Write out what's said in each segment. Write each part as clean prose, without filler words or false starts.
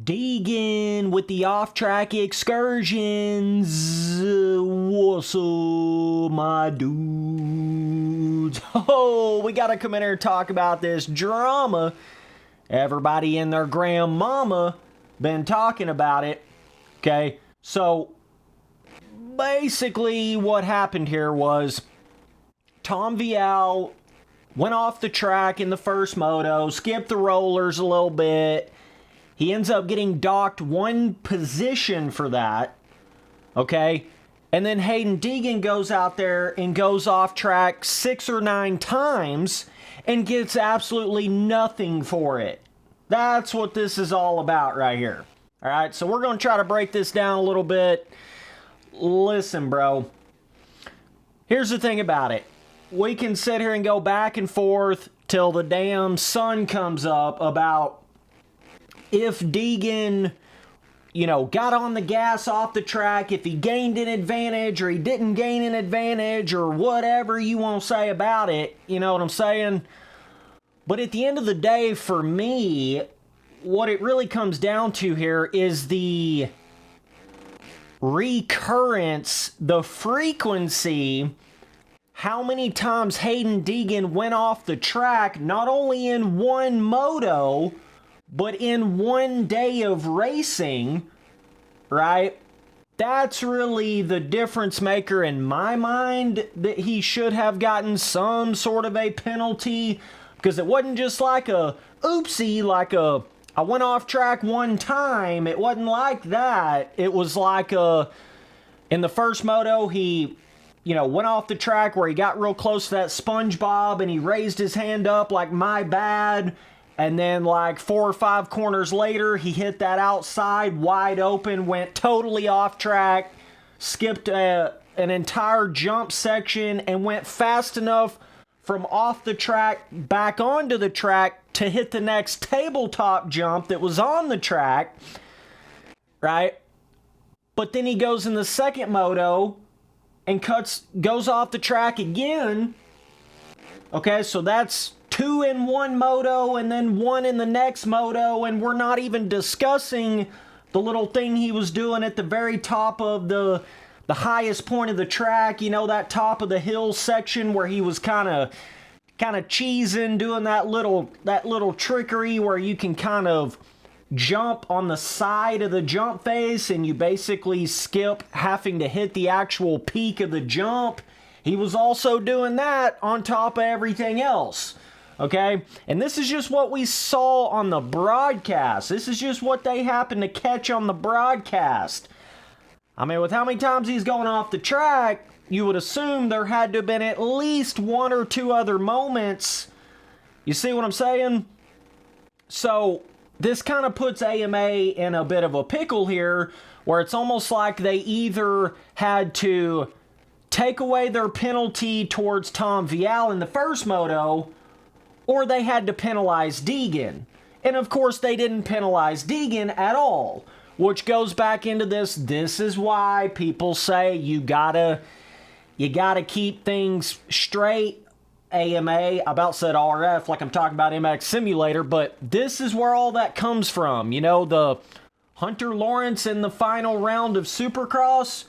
Deegan with the off-track excursions. What's up, my dudes? Oh, we gotta come in here and talk about this drama. Everybody and their grandmama been talking about it. Okay, so basically what happened here was Tom Vialle went off the track in the first moto, skipped the rollers a little bit. He ends up getting docked one position for that, okay? And then Haiden Deegan goes out there and goes off track 6 or 9 times and gets absolutely nothing for it. That's what this is all about right here. All right, so we're going to try to break this down a little bit. Listen, bro. Here's the thing about it. We can sit here and go back and forth till the damn sun comes up about if Deegan, got on the gas off the track, if he gained an advantage or he didn't gain an advantage or whatever you want to say about it, you know what I'm saying? But at the end of the day, for me, what it really comes down to here is the recurrence, the frequency, how many times Haiden Deegan went off the track, not only in one moto, but in one day of racing, right? That's really the difference maker in my mind, that he should have gotten some sort of a penalty, because it wasn't just like a oopsie, like a I went off track one time. It wasn't like that. It was like in the first moto, he went off the track where he got real close to that SpongeBob and he raised his hand up like, my bad. And then like 4 or 5 corners later, he hit that outside wide open, went totally off track, skipped an entire jump section and went fast enough from off the track back onto the track to hit the next tabletop jump that was on the track, right? But then he goes in the second moto and goes off the track again. Okay, so that's 2 in one moto and then 1 in the next moto, and we're not even discussing the little thing he was doing at the very top of the highest point of the track, that top of the hill section where he was kind of cheesing, doing that little trickery where you can kind of jump on the side of the jump face and you basically skip having to hit the actual peak of the jump. He was also doing that on top of everything else. Okay? And this is just what we saw on the broadcast. This is just what they happened to catch on the broadcast. I mean, with how many times he's going off the track, you would assume there had to have been at least 1 or 2 other moments. You see what I'm saying? So this kind of puts AMA in a bit of a pickle here, where it's almost like they either had to take away their penalty towards Tom Vialle in the first moto, or they had to penalize Deegan. And of course they didn't penalize Deegan at all, which goes back into this is why people say you gotta keep things straight. AMA, I about said RF like I'm talking about MX Simulator, but this is where all that comes from. The Hunter Lawrence in the final round of Supercross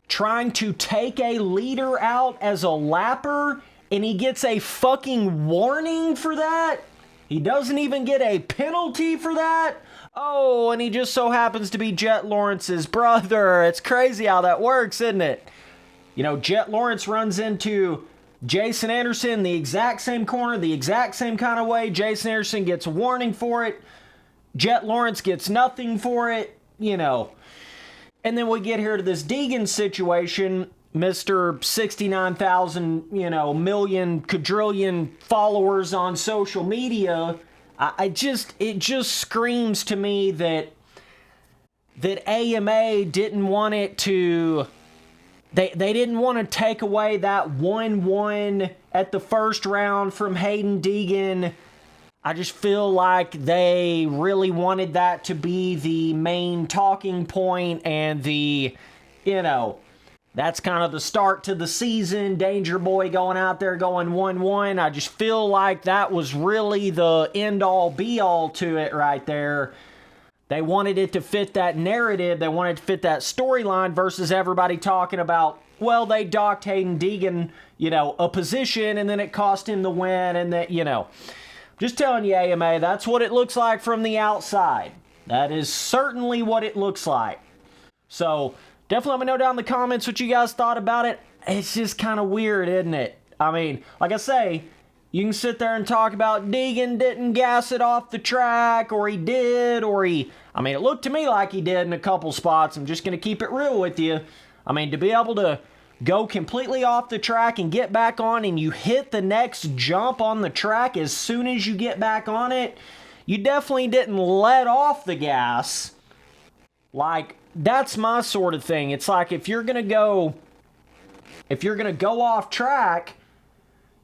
trying to take a leader out as a lapper, and he gets a fucking warning for that. He doesn't even get a penalty for that. Oh, and he just so happens to be Jet Lawrence's brother. It's crazy how that works, isn't it? Jet Lawrence runs into Jason Anderson, the exact same corner, the exact same kind of way. Jason Anderson gets a warning for it. Jet Lawrence gets nothing for it, And then we get here to this Deegan situation, Mr. 69,000, million, quadrillion followers on social media. It just screams to me that AMA didn't want it to... They didn't want to take away that 1-1 at the first round from Haiden Deegan. I just feel like they really wanted that to be the main talking point and that's kind of the start to the season. Danger Boy going out there going 1-1. I just feel like that was really the end-all be-all to it right there. They wanted it to fit that narrative. They wanted to fit that storyline versus everybody talking about, well, they docked Haiden Deegan, you know, a position and then it cost him the win and that, you know. Just telling you, AMA, that's what it looks like from the outside. That is certainly what it looks like. So, definitely let me know down in the comments what you guys thought about it. It's just kind of weird, isn't it? I mean, like I say, you can sit there and talk about Deegan didn't gas it off the track, or he did, or he... I mean, it looked to me like he did in a couple spots. I'm just going to keep it real with you. I mean, to be able to go completely off the track and get back on, and you hit the next jump on the track as soon as you get back on it, you definitely didn't let off the gas. Like, that's my sort of thing. It's like if you're going to go off track,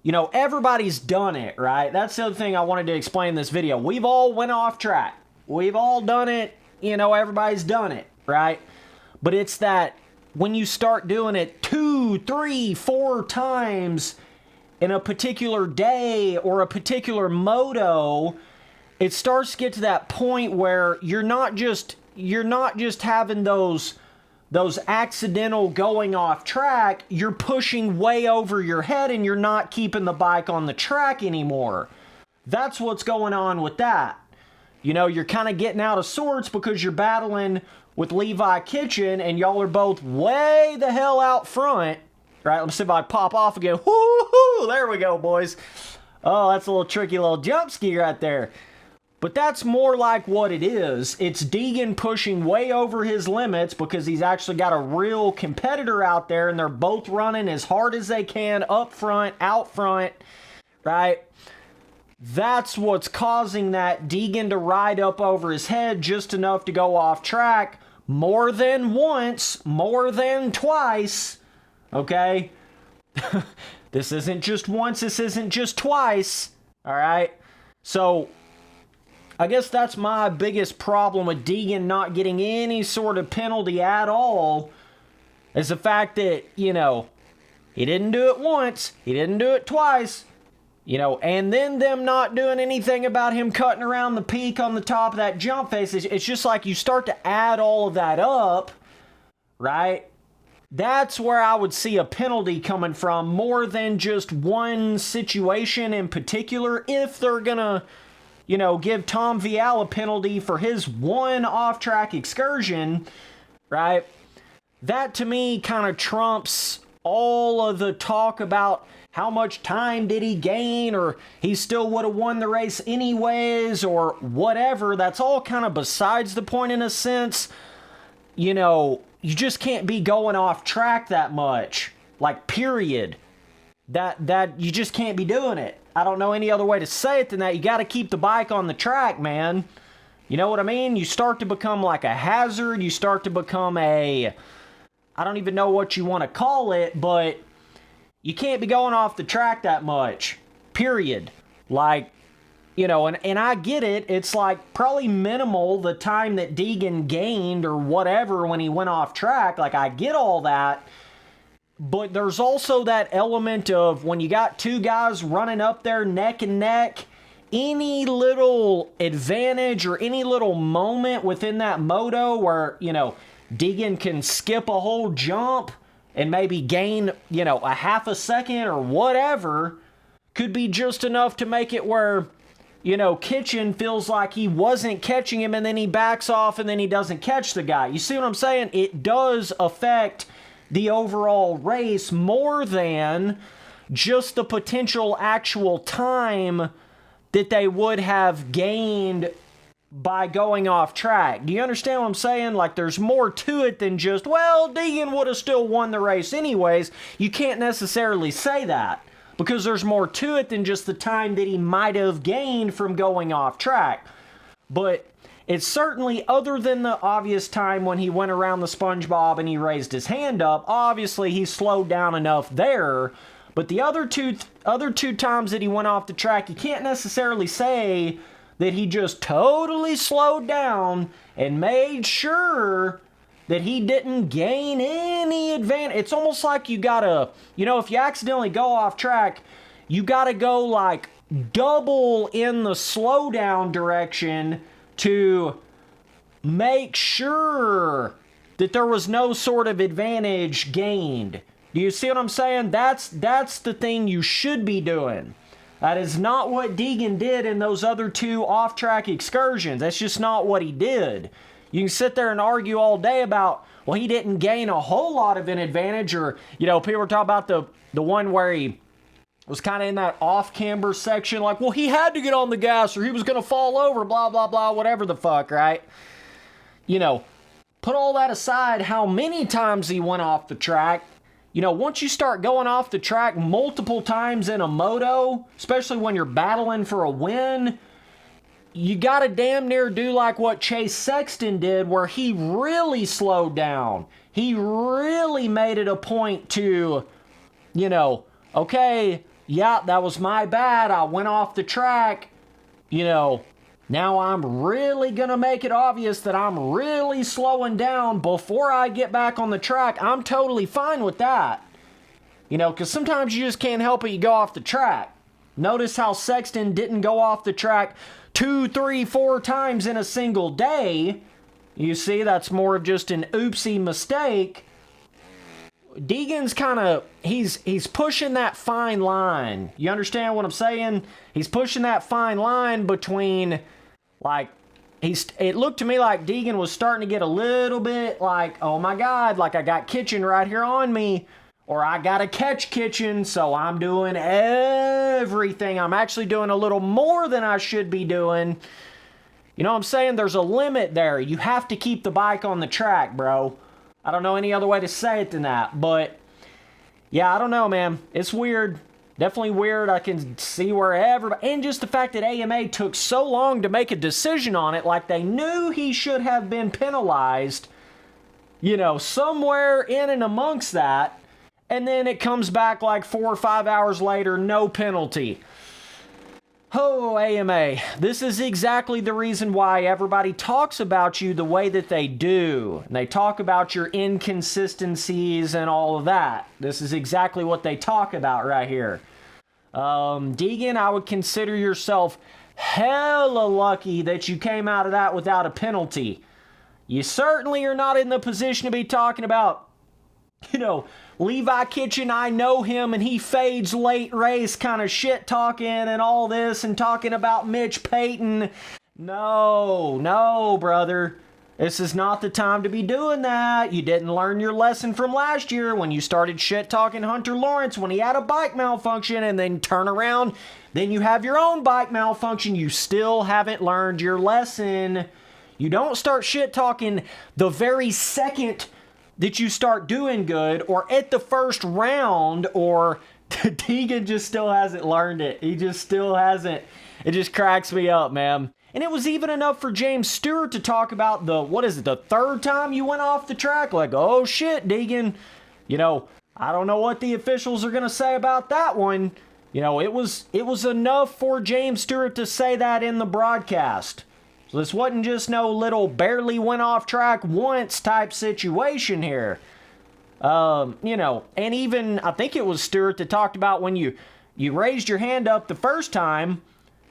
you know, everybody's done it, right? That's the other thing I wanted to explain in this video. We've all went off track. We've all done it. You know, everybody's done it, right? But it's that when you start doing it 2, 3, 4 times in a particular day or a particular moto, it starts to get to that point where you're not just having those accidental going off track, you're pushing way over your head and you're not keeping the bike on the track anymore. That's what's going on with that. You know, you're kind of getting out of sorts because you're battling with Levi Kitchen and y'all are both way the hell out front. Right, let's see if I pop off again. Woo-hoo! There we go, boys. Oh, that's a little tricky little jump ski right there. But that's more like what it is. It's Deegan pushing way over his limits because he's actually got a real competitor out there and they're both running as hard as they can up front, out front, right? That's what's causing that Deegan to ride up over his head just enough to go off track more than once, more than twice, okay? This isn't just once, this isn't just twice, all right? So, I guess that's my biggest problem with Deegan not getting any sort of penalty at all, is the fact that, you know, he didn't do it once, he didn't do it twice, you know, and then them not doing anything about him cutting around the peak on the top of that jump face. It's just like you start to add all of that up, right? That's where I would see a penalty coming from more than just one situation in particular. If they're gonna, you know, give Tom Vialle a penalty for his one off-track excursion, right? That to me kind of trumps all of the talk about how much time did he gain, or he still would have won the race anyways, or whatever. That's all kind of besides the point in a sense. You know, you just can't be going off track that much. Like, period. That you just can't be doing it. I don't know any other way to say it than that. You got to keep the bike on the track, man. You know what I mean? You start to become like a hazard. You start to become I don't even know what you want to call it, but you can't be going off the track that much, period. Like, you know, and I get it. It's like probably minimal the time that Deegan gained or whatever when he went off track. Like, I get all that. But there's also that element of when you got two guys running up there neck and neck, any little advantage or any little moment within that moto where, you know, Deegan can skip a whole jump and maybe gain, you know, a half a second or whatever, could be just enough to make it where, you know, Kitchen feels like he wasn't catching him and then he backs off and then he doesn't catch the guy. You see what I'm saying? It does affect the overall race more than just the potential actual time that they would have gained by going off track. Do you understand what I'm saying? Like, there's more to it than just, well, Deegan would have still won the race anyways. You can't necessarily say that because there's more to it than just the time that he might have gained from going off track. But it's certainly, other than the obvious time when he went around the SpongeBob and he raised his hand up, obviously he slowed down enough there. But the other two times that he went off the track, you can't necessarily say that he just totally slowed down and made sure that he didn't gain any advantage. It's almost like you gotta, you know, if you accidentally go off track, you gotta go like double in the slowdown direction to make sure that there was no sort of advantage gained. Do you see what I'm saying? That's the thing you should be doing. That is not what Deegan did in those other 2 off-track excursions. That's just not what he did. You can sit there and argue all day about, well, he didn't gain a whole lot of an advantage, or, you know, people were talking about the one where he was kind of in that off-camber section, like, well, he had to get on the gas or he was going to fall over, blah, blah, blah, whatever the fuck, right? You know, put all that aside, how many times he went off the track. You know, once you start going off the track multiple times in a moto, especially when you're battling for a win, you gotta damn near do like what Chase Sexton did, where he really slowed down. He really made it a point to, you know, okay, yeah, that was my bad. I went off the track. You know, now I'm really gonna make it obvious that I'm really slowing down before I get back on the track. I'm totally fine with that. You know, because sometimes you just can't help it, you go off the track. Notice how Sexton didn't go off the track 2, 3, 4 times in a single day. You see, that's more of just an oopsie mistake. Deegan's kind of, he's pushing that fine line. You understand what I'm saying? He's pushing that fine line between, like, it looked to me like Deegan was starting to get a little bit like, oh my God, like I got Kitchen right here on me, or I got to catch Kitchen, so I'm doing everything. I'm actually doing a little more than I should be doing. You know what I'm saying? There's a limit there. You have to keep the bike on the track, bro. I don't know any other way to say it than that, but yeah, I don't know, man. It's weird. Definitely weird. I can see where everybody, and just the fact that AMA took so long to make a decision on it, like they knew he should have been penalized, you know, somewhere in and amongst that, and then it comes back like 4 or 5 hours later, no penalty. Oh, AMA, this is exactly the reason why everybody talks about you the way that they do. And they talk about your inconsistencies and all of that. This is exactly what they talk about right here. Deegan, I would consider yourself hella lucky that you came out of that without a penalty. You certainly are not in the position to be talking about, you know, Levi Kitchen, I know him and he fades late race kind of shit talking and all this and talking about Mitch Payton. No, brother. This is not the time to be doing that. You didn't learn your lesson from last year when you started shit talking Hunter Lawrence when he had a bike malfunction, and then turn around, then you have your own bike malfunction. You still haven't learned your lesson. You don't start shit talking the very second that you start doing good, or at the first round, or Deegan just still hasn't learned it. He just still hasn't. It just cracks me up, man. And it was even enough for James Stewart to talk about the third time you went off the track? Like, oh shit, Deegan. You know, I don't know what the officials are going to say about that one. You know, it was enough for James Stewart to say that in the broadcast. So this wasn't just no little barely went off track once type situation here. You know, and even, I think it was Stewart that talked about when you raised your hand up the first time,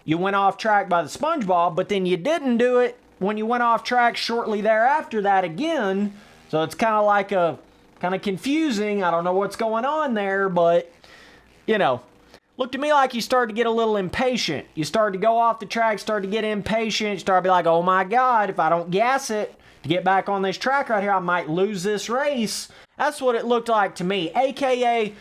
you went off track by the SpongeBob, but then you didn't do it when you went off track shortly thereafter that again. So it's kind of like kind of confusing. I don't know what's going on there, but, you know, looked to me like you started to get a little impatient. You started to go off the track, started to get impatient, you started to be like, oh my God, if I don't gas it to get back on this track right here, I might lose this race. That's what it looked like to me. AKA,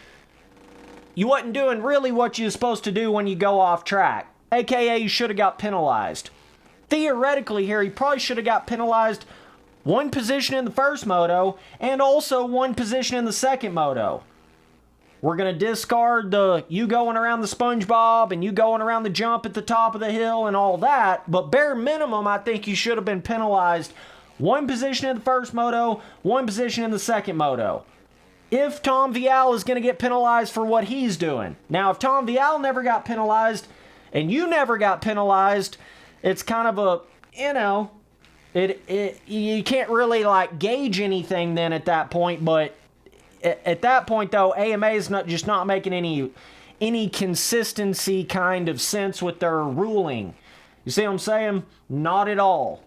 you wasn't doing really what you're supposed to do when you go off track. AKA, you should have got penalized. Theoretically here, he probably should have got penalized 1 position in the first moto and also 1 position in the second moto. We're going to discard you going around the SpongeBob and you going around the jump at the top of the hill and all that, but bare minimum, I think you should have been penalized 1 position in the first moto, 1 position in the second moto. If Tom Vialle is going to get penalized for what he's doing. Now, if Tom Vialle never got penalized and you never got penalized, it's kind of a, you know, you can't really like gauge anything then at that point, but at that point though, AMA is not making any consistency kind of sense with their ruling. You see what I'm saying? Not at all.